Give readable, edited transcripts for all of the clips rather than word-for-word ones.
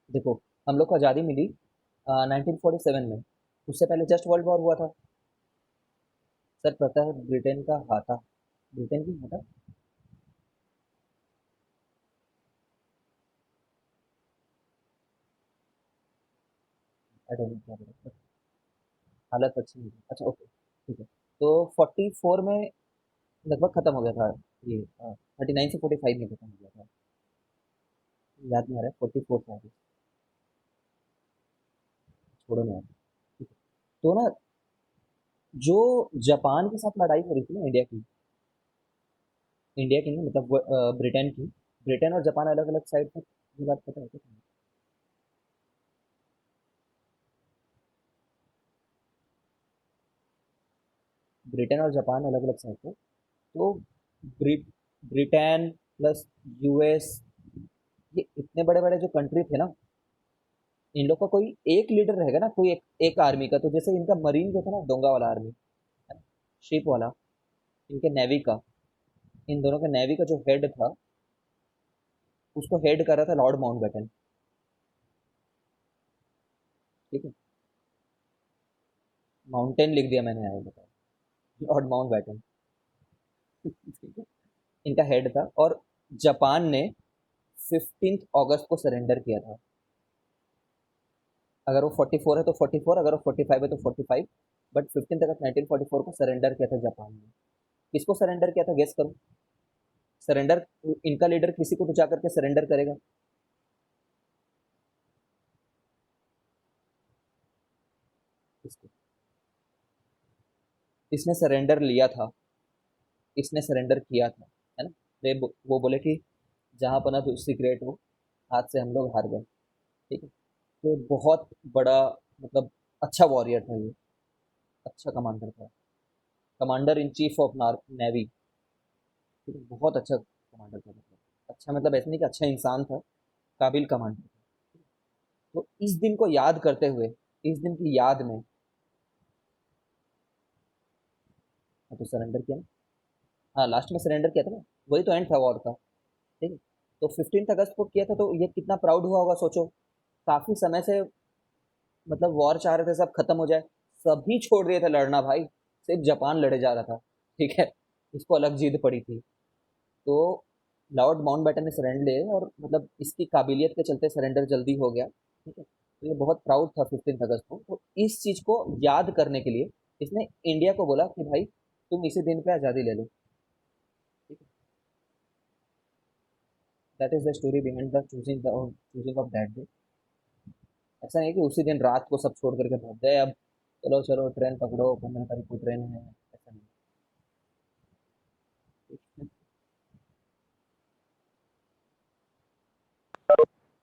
देखो, हम लोग को आज़ादी मिली 1947 में। उससे पहले जस्ट वर्ल्ड वॉर हुआ था। सर पता है ब्रिटेन का हाथा, ब्रिटेन की हाथा। आई डोंट नो क्या बोला, but हालत अच्छी नहीं थी। अच्छा ओके, ठीक है। तो 44 में लगभग खत्म हो गया था ये। 39 से 45 में खत्म हो गया था। याद नहीं आ रहा है, 44 था। छोड़ो ना यार। ठीक है। तो ना, जो जापान के साथ लड़ाई हो रही थी ना इंडिया की, इंडिया की नहीं मतलब ब्रिटेन की। ब्रिटेन और जापान अलग अलग साइड थे, ये बात पता है क्या तुम्हें? ब्रिटेन और जापान अलग अलग साइड थे। तो ब्रिट ब्रिटेन प्लस यूएस, ये इतने बड़े बड़े जो कंट्री थे ना, इन लोग का कोई एक लीडर रहेगा ना, कोई एक आर्मी का। तो जैसे इनका मरीन जो था ना, डोंगा वाला आर्मी है ना, शिप वाला, इनके नेवी का, इन दोनों के नेवी का जो हेड था, उसको हेड कर रहा था लॉर्ड माउंटबेटन। ठीक है। माउंटेन लिख दिया मैंने यहाँ, बताओ। Lord Mountbatten. ठीक है। इनका हेड था। और जापान ने 15 अगस्त को सरेंडर किया था। अगर वो 44 है तो 44, अगर वो 45 है तो 45। बट 15 अगस्त 1944 को सरेंडर किया था जापान ने। किसको सरेंडर किया था, गेस करो। सरेंडर, इनका लीडर किसी को तो जा करके सरेंडर करेगा। इसको, इसने सरेंडर लिया था, इसने सरेंडर किया था, है ना। वो बोले कि जहां पना तो सीक्रेट हो, हाथ से हम लोग हार गए। ठीक है। तो बहुत बड़ा, मतलब अच्छा वॉरियर था ये, अच्छा कमांडर था। Commander in chief of navy. ठीक है, बहुत अच्छा कमांडर था। मतलब अच्छा, मतलब ऐसे नहीं कि अच्छा इंसान था, काबिल कमांडर था। तो इस दिन को याद करते हुए, इस दिन की याद में, हाँ, तो सरेंडर किया ना। हाँ, लास्ट में सरेंडर किया था ना, वही तो एंड था वॉर का। ठीक है। तो 15 अगस्त को किया था, तो ये कितना प्राउड हुआ होगा सोचो। काफी समय से मतलब वॉर चाह रहे थे सब खत्म हो जाए, सभी छोड़ दिए थे लड़ना भाई, सिर्फ जापान लड़े जा रहा था। ठीक है। इसको अलग जिद पड़ी थी। तो लॉर्ड माउंटबेटन ने सरेंडर लिए, और मतलब इसकी काबिलियत के चलते सरेंडर जल्दी हो गया। ठीक है। तो ये बहुत प्राउड था 15 अगस्त को। तो इस चीज को याद करने के लिए इसने इंडिया को बोला कि भाई तुम इसी दिन पे आज़ादी ले लो। ठीक है। That is the story behind the choosing of that day. ऐसा नहीं कि उसी दिन रात को सब छोड़ करके भाग गए, अब चलो चलो ट्रेन पकड़ो, 15 तारीख को ट्रेन है, ऐसा नहीं।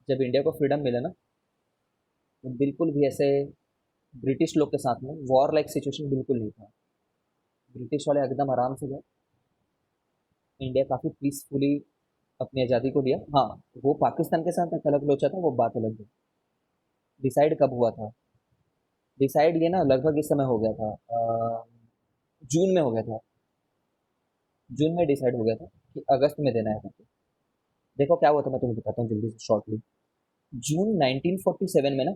जब इंडिया को फ्रीडम मिला ना, तो बिल्कुल भी ऐसे ब्रिटिश लोग के साथ में वॉर लाइक सिचुएशन बिल्कुल नहीं था। ब्रिटिश वाले एकदम आराम से गए, इंडिया काफी पीसफुली अपनी आज़ादी को लिया। हाँ, वो पाकिस्तान के साथ अलग लोचा था, वो बात अलग है। डिसाइड कब हुआ था? डिसाइड ये ना लगभग इस समय हो गया था, जून में हो गया था। जून में डिसाइड हो गया था कि अगस्त में देना है करके। देखो क्या हुआ था, मैं तुम्हें बताता हूँ जल्दी से शॉर्टली। जून 1947 में ना,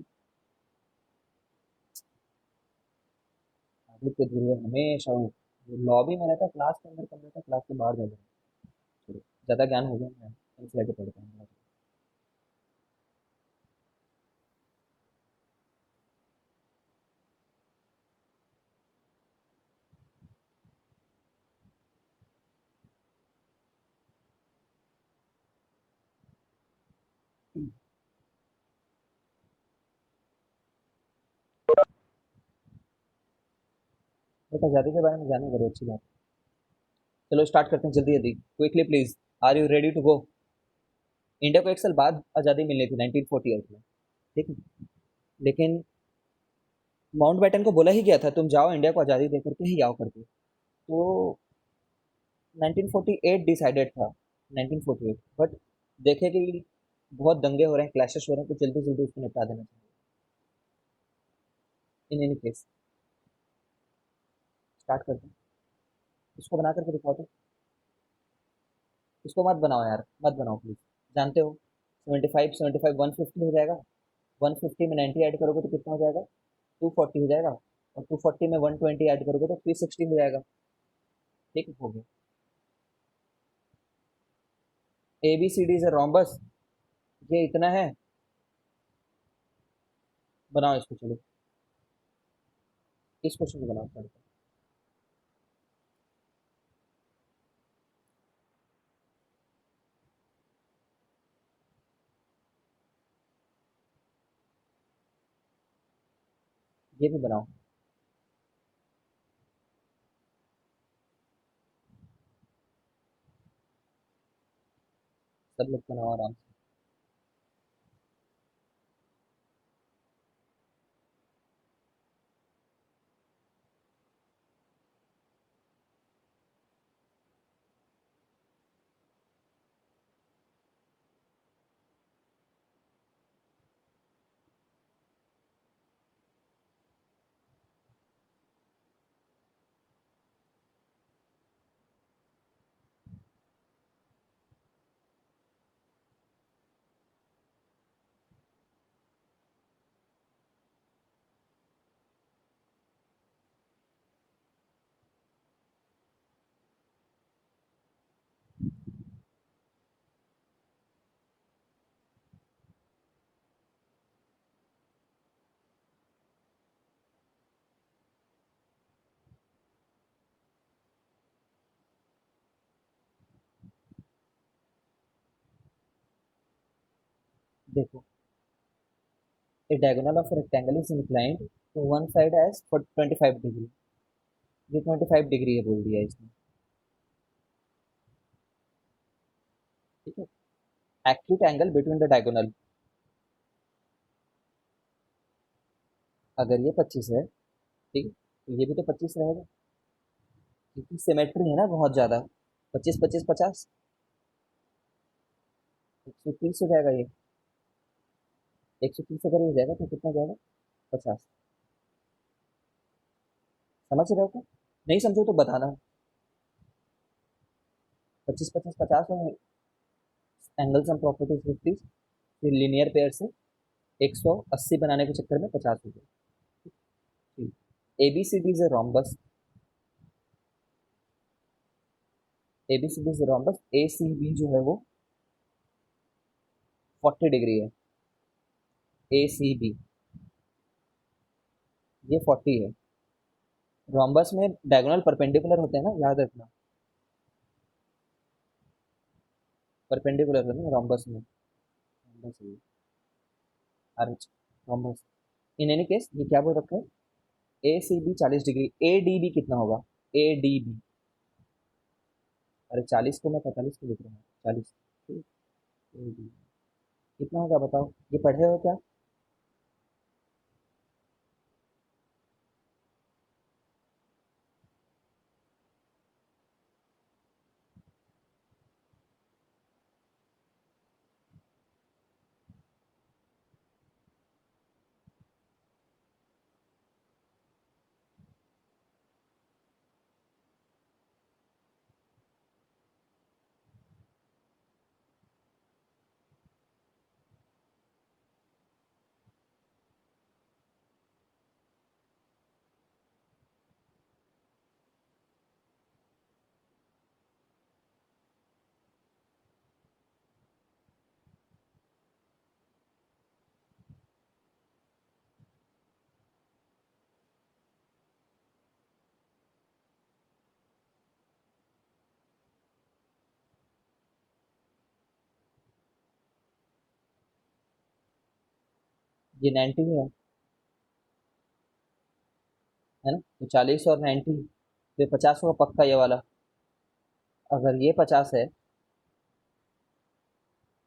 आदित्य ध्रुव हमेशा लॉबी में रहता, क्लास के अंदर कम रहता, क्लास के बाहर जाता। चलो, ज्यादा ज्ञान हो गया, मैं एनसीईआरटी पढ़ता हूँ। बट आज़ादी के बारे में जानना बड़ी अच्छी बात है। चलो स्टार्ट करते हैं जल्दी जल्दी, quickly please. Are you ready to go? India को एक साल बाद आज़ादी मिलनी थी 1948 में। ठीक है। लेकिन माउंटबेटन को बोला ही गया था तुम जाओ इंडिया को आज़ादी दे करके ही आओ करके। तो 1948 डिसाइडेड था, 1948। बट देखे कि बहुत दंगे हो रहे हैं, क्लैशेस हो रहे हैं, तो जल्दी जल्दी उसको निपटा देना चाहिए। इन एनी केस, स्टार्ट करते हैं। इसको बना करके दिखाओ तो। इसको मत बनाओ यार, मत बनाओ प्लीज। जानते हो 75 75 150 हो जाएगा। 150 में 90 ऐड करोगे तो कितना हो जाएगा? 240 हो जाएगा। और 240 में 120 ऐड करोगे तो 360 हो जाएगा। ठीक है, हो गया। A B C D is rhombus, ये इतना है। बनाओ इसको, चलो इस क्वेश्चन को बनाओ पहले। ये भी बनाओ। सब लोग बनाओ आराम से। देखो, a diagonal of a rectangle is inclined to one side as for 25 degree. ये 25 डिग्री है बोल दिया इसने। ठीक है। Acute angle between the diagonal, अगर ये 25 है, ठीक है, तो ये भी तो 25 रहेगा, क्योंकि सिमेट्री है ना बहुत ज्यादा। 25 25 50, 130 हो जाएगा ये। 130 अगर ये हो जाएगा तो कितना हो जाएगा? 50। समझ रहे हो क्या? नहीं समझो तो बताना। 25 25 50 और एंगल सम प्रॉपर्टीज 50, फिर लीनियर पेयर से 180 बनाने के चक्कर में 50 हो गया। A B C D is a rhombus, A B C D is a rhombus, A C B जो है वो 40 डिग्री है। ए सी बी, ये 40 है। रोम्बस में डायगोनल परपेंडिकुलर होते हैं ना, याद रखना। परपेंडिकुलर होते हैं रोम्बस में। रोम्बस है R H, rhombus. In any case ये क्या बोल रखा है? A C B 40 degree, A D B कितना होगा? ए डी बी, अरे 40 को मैं 45 को लिख रहा हूँ, 40। ए डी कितना होगा बताओ, ये पढ़े हो क्या? ये 90 है। है ना, तो 40 और 90, तो 50 होगा पक्का ये वाला। अगर ये 50 है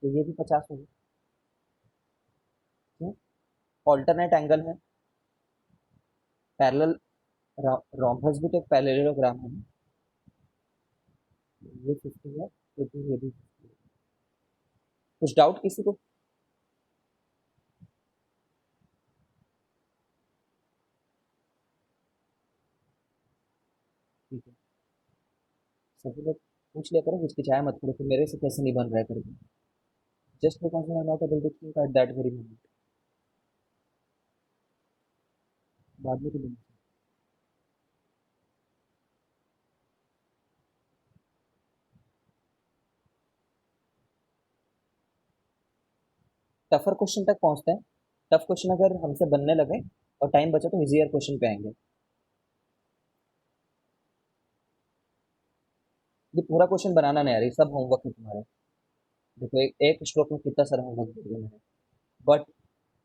तो ये भी 50 होगा। क्यों? ऑल्टरनेट एंगल है। पैरेलल, रोम्बस भी तो एक पैरेललोग्राम है ना। ये 50 है तो फिर ये भी 50 है। कुछ डाउट किसी को? ठीक है, सभी लोग पूछ लिया करो, हिचकिचाया मत करो कि मेरे से कैसे नहीं बन रहा है करके। Just because I am not able to think at that very moment. बाद में तो नहीं। टफर क्वेश्चन तक पहुंचते हैं। टफ क्वेश्चन अगर हमसे बनने लगे और टाइम बचा तो इजियर क्वेश्चन पे आएंगे। ये पूरा क्वेश्चन बनाना नहीं आ रही, सब होमवर्क है तुम्हारे। देखो एक एक स्ट्रोक में कितना सारा होमवर्क दे दिया मैंने। बट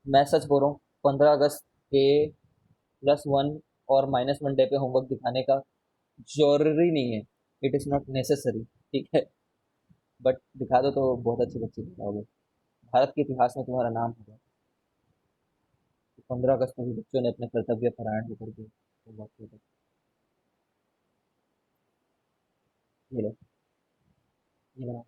मैं सच बोल रहा हूँ, 15 अगस्त के +1 और -1 डे पे होमवर्क दिखाने का जरूरी नहीं है। It is not necessary. ठीक है। बट दिखा दो तो बहुत अच्छे बच्चे दिखाओगे। भारत के इतिहास में तुम्हारा नाम होगा। 15 अगस्त में भी बच्चों ने अपने कर्तव्य परायण होकर के होमवर्क किया था। ये लो, ये लो।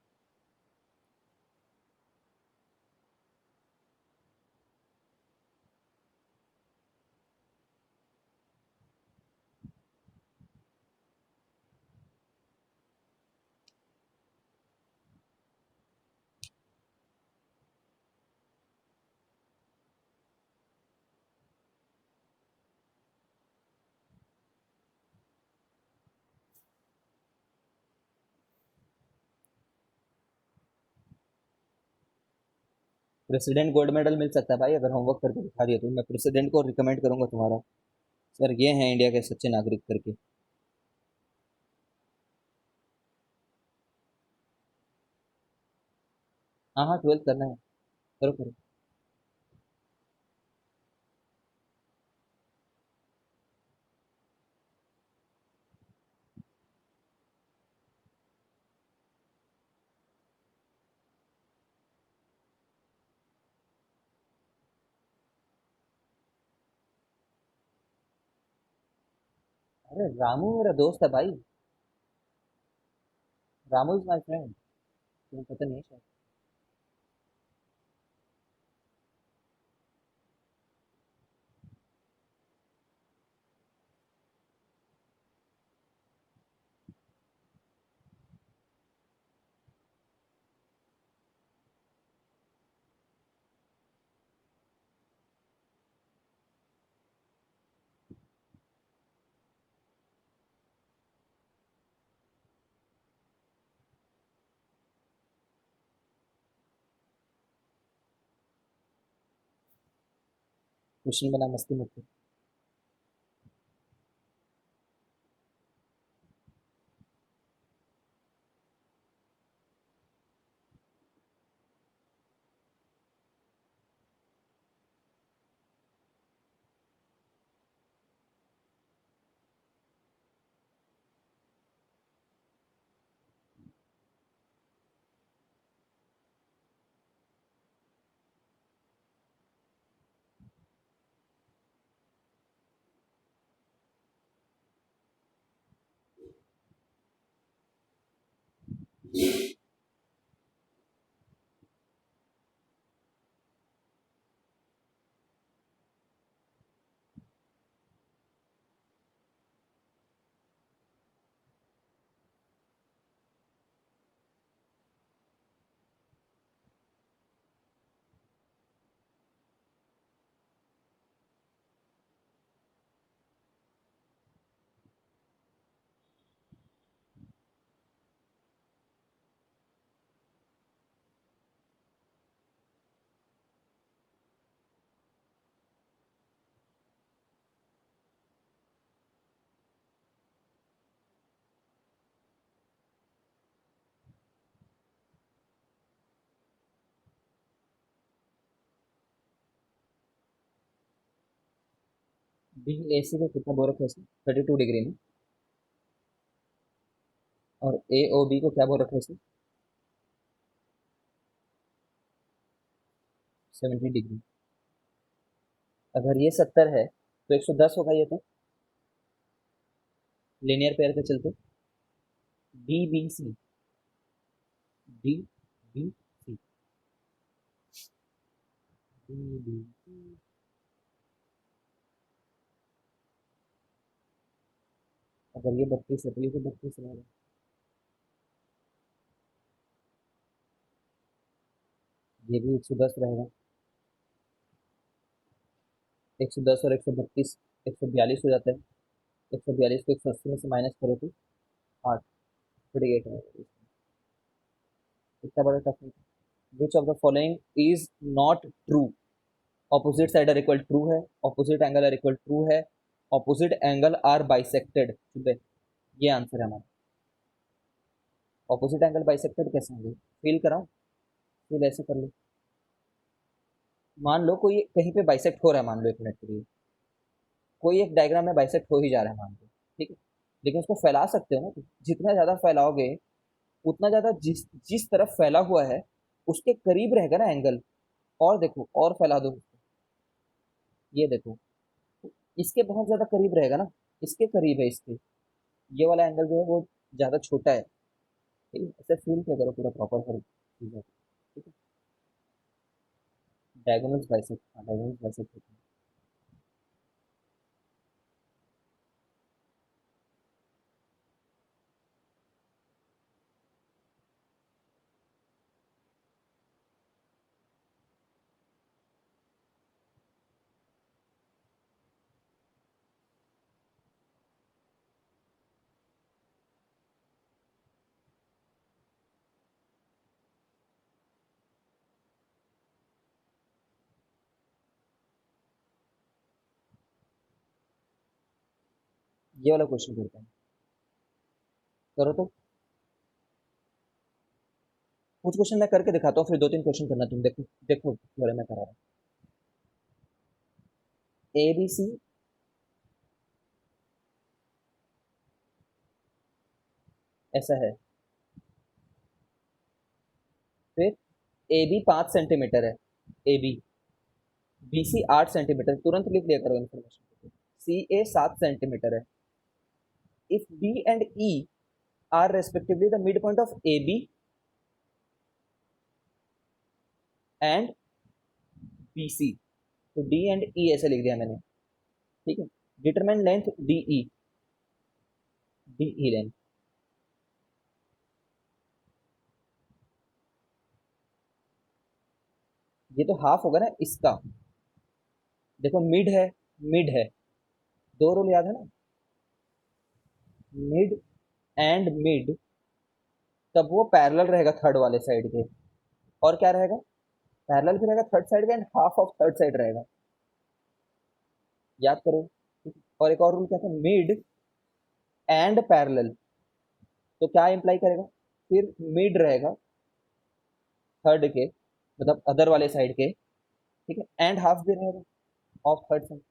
प्रेसिडेंट गोल्ड मेडल मिल सकता है भाई, अगर होमवर्क करके दिखा दिया तो मैं प्रेसिडेंट को रिकमेंड करूंगा तुम्हारा। सर ये हैं इंडिया के सच्चे नागरिक करके। हाँ हाँ, 12th करना है। करो करो। अरे रामू मेरा दोस्त है भाई। Ramu is my friend. तुम्हें पता नहीं है शायद। क्वेश्चन बना, मस्ती मत करो। बी ए सी को कितना बोल रखा है इसने? 32 डिग्री में। और ए ओ बी को क्या बोल रखा है इसने? 70 डिग्री। अगर ये 70 है तो 110 होगा ये तो। लीनियर पेयर के चलते। D B C. D B C. D B C. अगर ये 32 है तो ये तो 32 रहेगा। ये भी 110 रहेगा। 110 और 132 142 हो जाता है। 142 को 180 में से माइनस करो तो 8 48 है। इतना बड़ा टफ नहीं। Which of the following is not true? Opposite side are equal true है, opposite angle are equal true है, ऑपोजिट एंगल आर बाइसेक्टेड। ये आंसर है हमारा। ऑपोजिट एंगल बाइसेक्टेड कैसे होंगे? फील कराओ, फील ऐसे कर लो। मान लो कोई कहीं पे बाइसेक्ट हो रहा है, मान लो एक मिनट के लिए कोई एक डायग्राम में बाइसेक्ट हो ही जा रहा है मान लो, ठीक है, लेकिन उसको फैला सकते हो ना। जितना ज्यादा फैलाओगे उतना ज्यादा जिस जिस तरफ फैला हुआ है उसके करीब रहेगा ना एंगल। और देखो और फैला दो उसको, ये देखो इसके बहुत ज्यादा करीब रहेगा ना, इसके करीब है इसके। ये वाला एंगल जो है वो ज्यादा छोटा है, ठीक है। ऐसे फील क्या करो पूरा प्रॉपर करो चीज़ों को, ठीक है। डायगोनल्स बाइसेक्ट, हाँ डायगोनल्स बाइसेक्ट होते हैं। ये वाला क्वेश्चन करते हैं, करो तो। कुछ क्वेश्चन मैं करके दिखाता हूँ, फिर 2-3 क्वेश्चन करना तुम, देखो देखो ये वाला मैं करा रहा हूँ। ए बी सी ऐसा है, फिर ए बी 5 सेंटीमीटर है, A B, B C 8 centimetre, तुरंत लिख लिया करो इन्फॉर्मेशन। सी ए 7 सेंटीमीटर है। If B and E are respectively the mid point of A B and B C, तो डी एंड ई ऐसे लिख दिया मैंने, ठीक है। Determine length D E, D E length, ये तो हाफ होगा ना इसका। देखो मिड है, मिड है, दो रूल याद है ना, मिड एंड मिड, तब वो पैरेलल रहेगा थर्ड वाले साइड के। और क्या रहेगा? पैरेलल भी रहेगा थर्ड साइड का and half of third side रहेगा, याद करो। और एक और रूल क्या था, मिड एंड पैरेलल, तो क्या इंप्लाई करेगा? फिर मिड रहेगा थर्ड के, मतलब अदर वाले साइड के, ठीक है, एंड हाफ भी रहेगा ऑफ थर्ड साइड।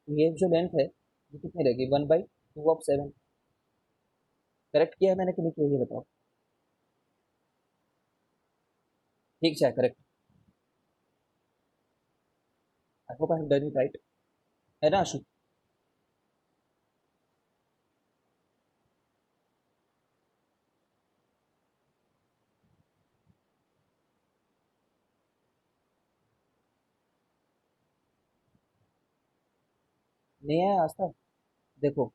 ये जो लेंथ है ये कितनी रहेगी? 1/2/7। करेक्ट किया है मैंने कि नहीं किया, ये बताओ। ठीक है correct. I hope I have done it right, है ना आशु? नहीं आया आज तक? देखो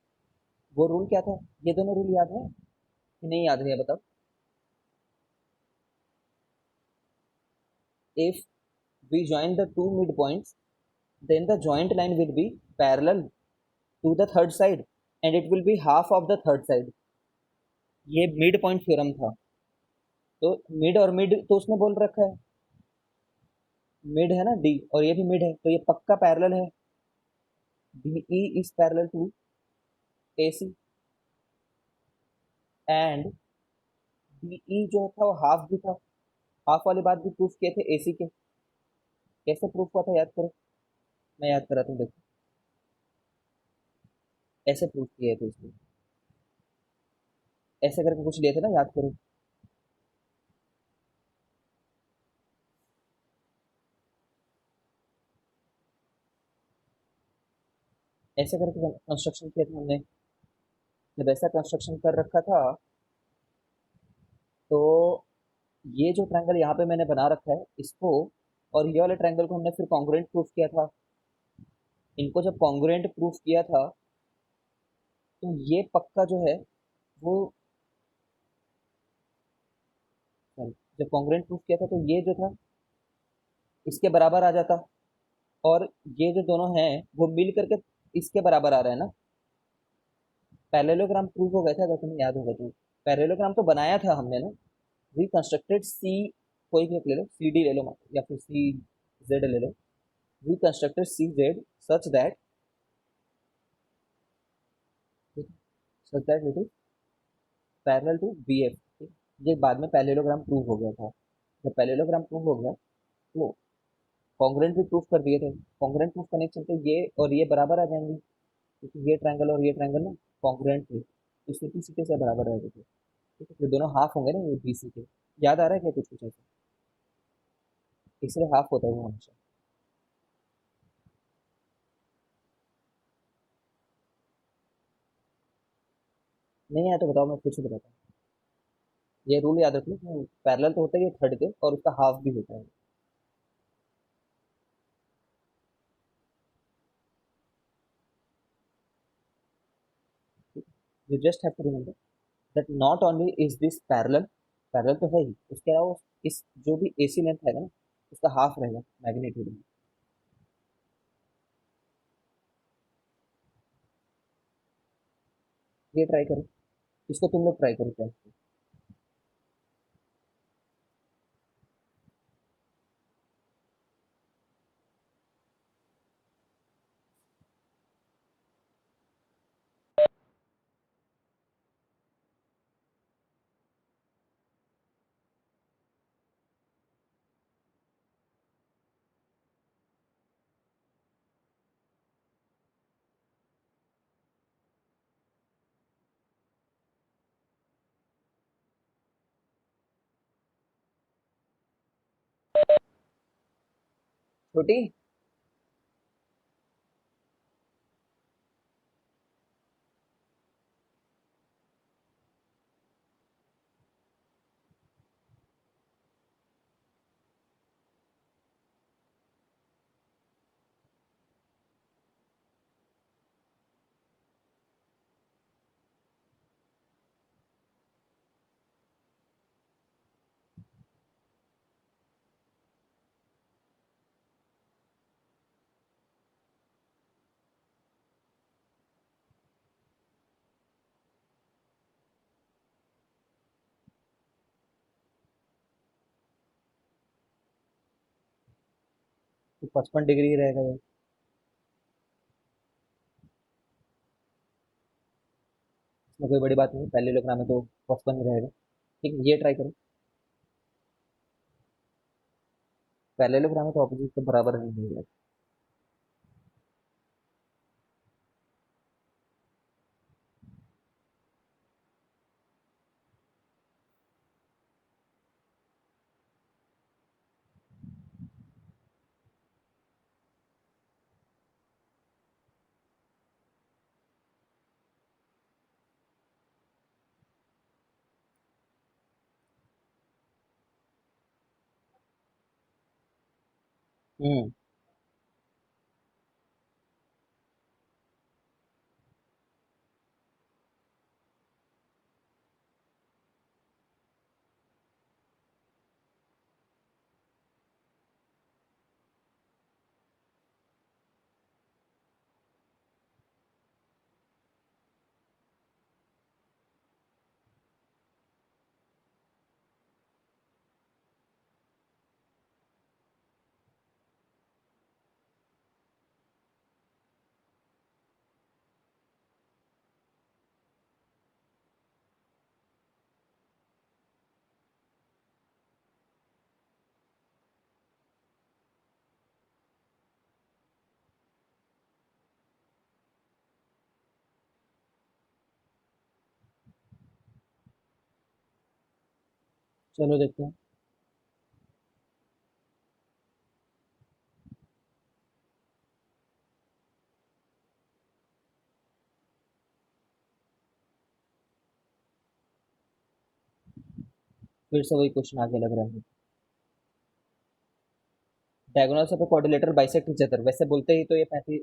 वो रूल क्या था, ये दोनों रूल याद है कि नहीं याद है, बताओ। If we join the two midpoints, then the joint line will be parallel to the third side and it will be half of the third side। ये मिड पॉइंट थ्योरम था। तो मिड और मिड तो उसने बोल रखा है, mid है ना डी, और ये भी मिड है, तो ये पक्का पैरेलल है। D E is parallel to A C, and D E जो था वो हाफ भी था। हाफ वाली बात भी प्रूफ किए थे ए सी के। कैसे प्रूफ हुआ था याद करो, मैं याद करा तुम देखो। ऐसे प्रूफ किए थे इसको, ऐसे करके कुछ लिए थे ना, याद करो। ऐसे करके कंस्ट्रक्शन किया था हमने। जब ऐसा कंस्ट्रक्शन कर रखा था तो ये जो ट्रायंगल यहाँ पे मैंने बना रखा है इसको, और ये वाले ट्रायंगल को हमने फिर कॉन्ग्रुएंट प्रूफ किया था। इनको जब कॉन्ग्रुएंट प्रूफ किया था तो ये पक्का जो है वो, sorry, जब कॉन्ग्रुएंट प्रूफ किया था तो ये जो था इसके बराबर आ जाता, और ये जो दोनों हैं वो मिल करके इसके बराबर आ रहे हैं ना। पैरेललोग्राम प्रूव हो गया था, अगर तुम्हें याद होगा तो। पैरेललोग्राम तो बनाया था हमने ना। रिकंस्ट्रक्टेड सी, कोई भी एक ले लो, सी डी ले लो या फिर सी जेड ले लो। Reconstructed C Z such that, such that it is parallel to B F. ये बाद में पैरेललोग्राम प्रूव हो गया था। जब पैरेललोग्राम प्रूव हो गया तो कॉन्ग्रुएंट भी प्रूव कर दिए थे। कॉन्ग्रुएंट प्रूव करने के चलते ये और ये बराबर आ जाएंगे, क्योंकि ये ट्रायंगल और ये ट्रायंगल ना कॉन्ग्रुएंट थे, तो सिंपलिसिटी से बराबर रह गए थे। ठीक है, ये दोनों हाफ होंगे ना, ये बीसी के। याद आ रहा है क्या कुछ कुछ ऐसा? इसलिए हाफ होता है वो हमेशा। नहीं आया तो बताओ, मैं फिर से बताता हूँ। ये रूल याद रख लो, पैरेलल तो होता है ये थर्ड के, और उसका हाफ भी होता है। You just have to remember that not only is this parallel, parallel तो है ही, उसके अलावा इस जो भी एसी लेंथ है ना, उसका हाफ रहेगा मैग्नीट्यूड में। ये ट्राई करो, इसको तुम लोग ट्राई करो क्या। छोटी, तो 55 डिग्री रहेगा ये। इसमें कोई बड़ी बात नहीं, पहले लोग में तो 55 ही रहेगा। ठीक है, ये ट्राई करो। पहले लोग में तो ऑपोजिट तो बराबर नहीं रहेगा। हम्म। चलो देखते हैं। फिर से वही क्वेश्चन आगे लग रहा है। Diagonals of quadrilateral bisect each other, वैसे बोलते ही तो ये 35,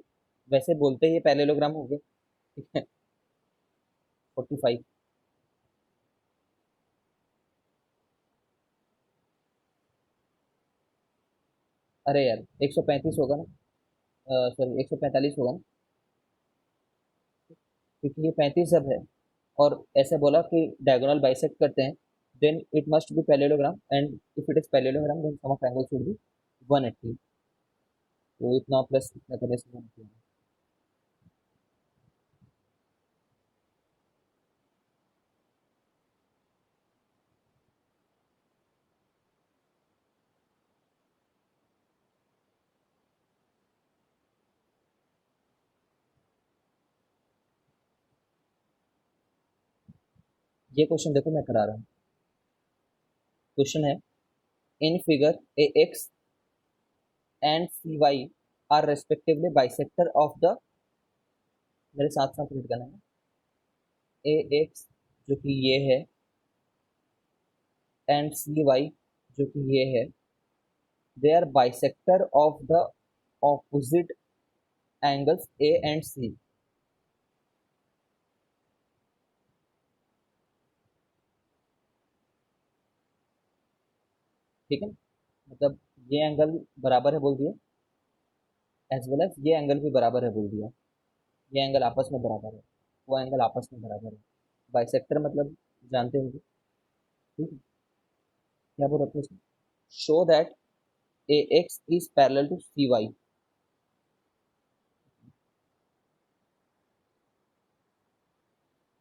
वैसे बोलते ही ये पैरेललोग्राम हो गए। ठीक है। 45। अरे यार 135 होगा ना, सॉरी 145 होगा ना, क्योंकि ये 35 जब है और ऐसे बोला कि डायगोनल बाइसेक्ट करते हैं, then it must be parallelogram, and if it is parallelogram then sum of angle should be 180। तो इतना प्लस इतना करने से 180। ये क्वेश्चन देखो मैं करा रहा हूँ। क्वेश्चन है, in figure A X and C Y are respectively bisector of the, मेरे साथ साथ रीड करना है, ए एक्स जो कि ये है एंड सी वाई जो कि ये है, they are bisector of the opposite angles A and C. ठीक है, मतलब ये एंगल बराबर है बोल दिया, एज वेल एज ये एंगल भी बराबर है बोल दिया, ये एंगल आपस में बराबर है, वो एंगल आपस में बराबर है। बाइसेक्टर मतलब जानते होंगे। ठीक है, क्या बोल रखे इसमें, show that A X is parallel to C Y.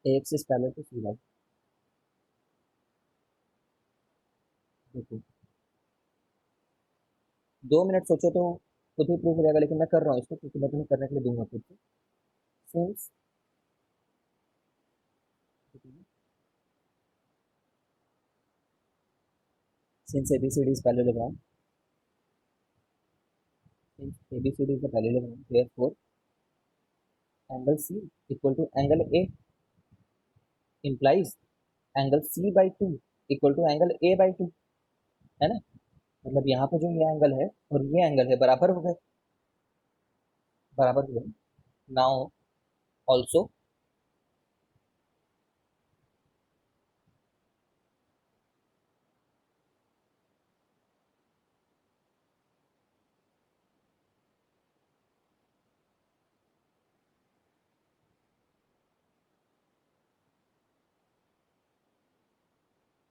A X is parallel to C Y. देखो 2 मिनट सोचो तो खुद ही प्रूफ हो जाएगा, लेकिन मैं कर रहा हूँ इसको क्योंकि मैं तुम्हें करने के लिए दूंगा खुद से। Since since ABCD is parallelogram, since ABCD is the parallelogram, therefore angle C equal to angle A implies angle C by two equal to angle A by two, है ना। मतलब यहाँ पे जो ये एंगल है और ये एंगल है बराबर हो गए, बराबर हो गए। नाउ ऑल्सो,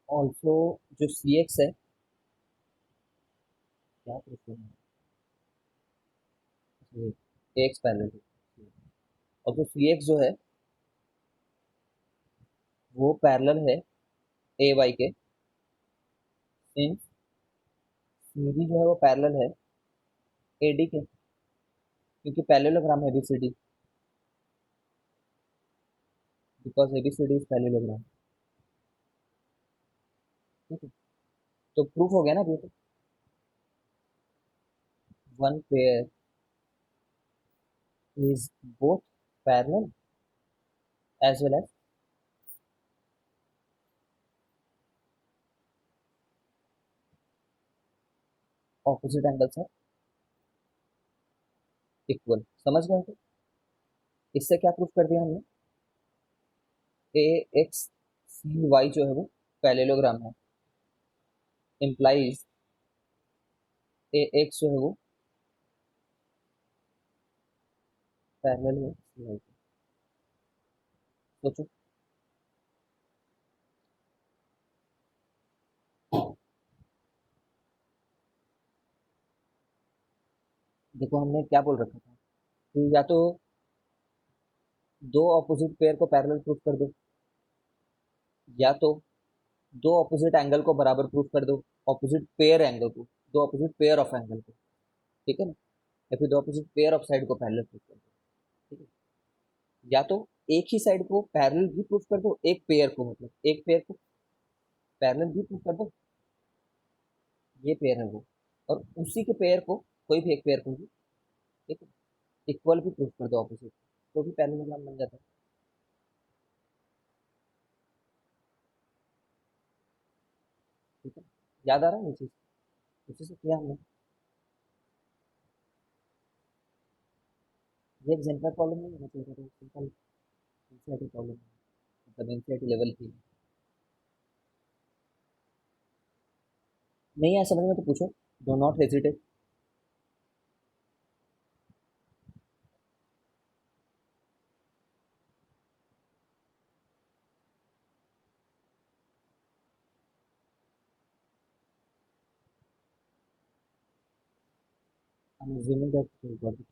ऑल्सो जो सी एक्स है, क्या प्रूफ करना है, एक्स पैरेलल टू, और जो सी एक्स जो है वो पैरेलल है ए वाई के, सिंस सी डी जो है वो पैरेलल है ए डी के, क्योंकि पैरेललोग्राम है B C D, because A B C D is parallelogram. ठीक है, तो प्रूफ हो गया ना अभी तो, one pair is both parallel as well as opposite angles है इक्वल। समझ गए तो इससे क्या प्रूफ कर दिया हमने, ए एक्स सी वाई जो है वो पैरेललोग्राम है, इम्प्लाइज ए एक्स जो है वो पैरेलल है सी वाई के। सोचो, देखो हमने क्या बोल रखा था कि या तो दो ऑपोजिट पेयर को पैरेलल प्रूफ कर दो, या तो दो ऑपोजिट एंगल को बराबर प्रूफ कर दो, ऑपोजिट पेयर एंगल को, दो ऑपोजिट पेयर ऑफ एंगल को। ठीक है ना, या फिर दो ऑपोजिट पेयर ऑफ साइड को पैरेलल प्रूफ कर दो। ठीक है, या तो एक ही साइड को पैरेलल भी प्रूफ कर दो, एक पेयर को, मतलब एक पेयर को पैरेलल भी प्रूफ कर दो, ये पेयर है वो, और उसी के पेयर को, कोई भी एक पेयर को भी, ठीक है, इक्वल भी प्रूफ कर दो ऑपोजिट, तो भी पैरेललोग्राम बन जाता है। ठीक है, याद आ रहा है ये चीज, उसी से किया हमने। ये एग्जाम्पल प्रॉब्लम नहीं होना चाहिए था, सिंपल एनसीईआरटी प्रॉब्लम, मतलब एनसीईआरटी लेवल की। नहीं आया समझ में तो पूछो, do not hesitate. I'm assuming that you got it.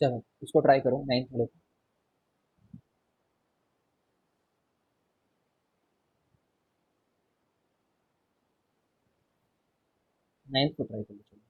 चलो इसको ट्राई करो, 9th वाले। 9th को ट्राई करो, चलो।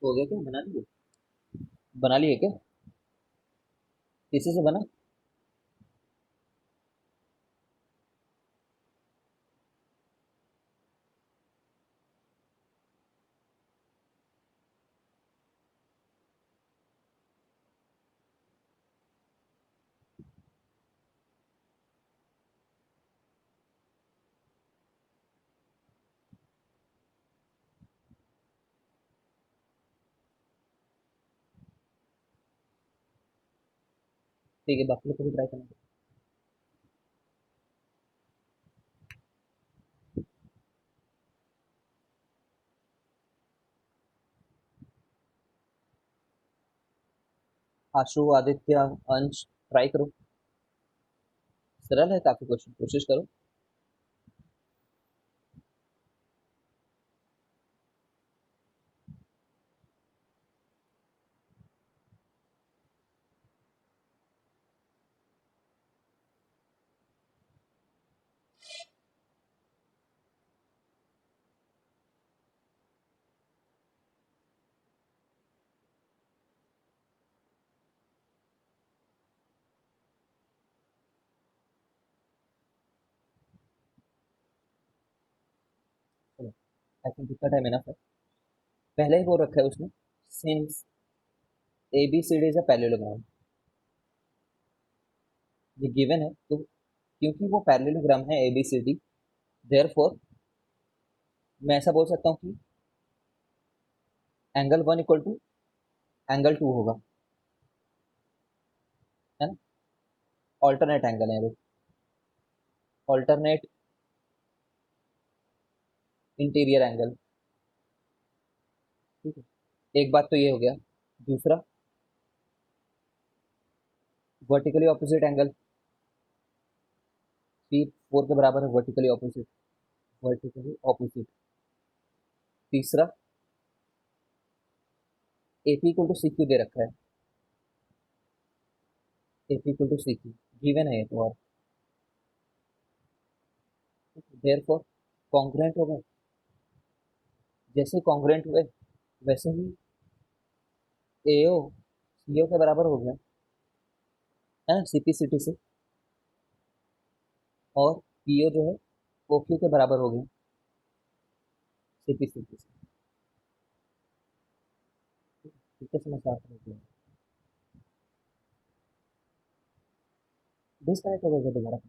हो गया क्या, बना लिए? बना लिए क्या? किसी से बना? ठीक है, बाकी लोग को भी ट्राई करना। आशु, आदित्य, अंश, ट्राई करो। सरल है काफी क्वेश्चन, कोशिश करो। चलो, आई थिंक इतना टाइम इनफ है। पहले ही वो रखा है उसने, since A B C D is a parallelogram, ये गिवन है, तो क्योंकि वो पैरेललोग्राम है A B C D, therefore मैं ऐसा बोल सकता हूँ कि angle one equal to angle two होगा, है ना? ऑल्टरनेट एंगल है वो, ऑल्टरनेट इंटीरियर एंगल। ठीक है, एक बात तो ये हो गया। दूसरा, vertically opposite angle, C four के बराबर है वर्टिकली ऑपोजिट, वर्टिकली ऑपोजिट। तीसरा, A P equal to C Q दे रखा है, A P equal to C Q given है ये तो, और देयरफॉर कॉन्ग्रुएंट होगा, जैसे कॉन्ग्रेंट हुए वैसे ही एओ सीओ के बराबर हो गया है सीपीसीटी से, और पीओ जो है ओ क्यू के बराबर हो गया सीपीसीटी से। ठीक है, समझ आता है। डिस्कनेक्ट हो गया दोबारा।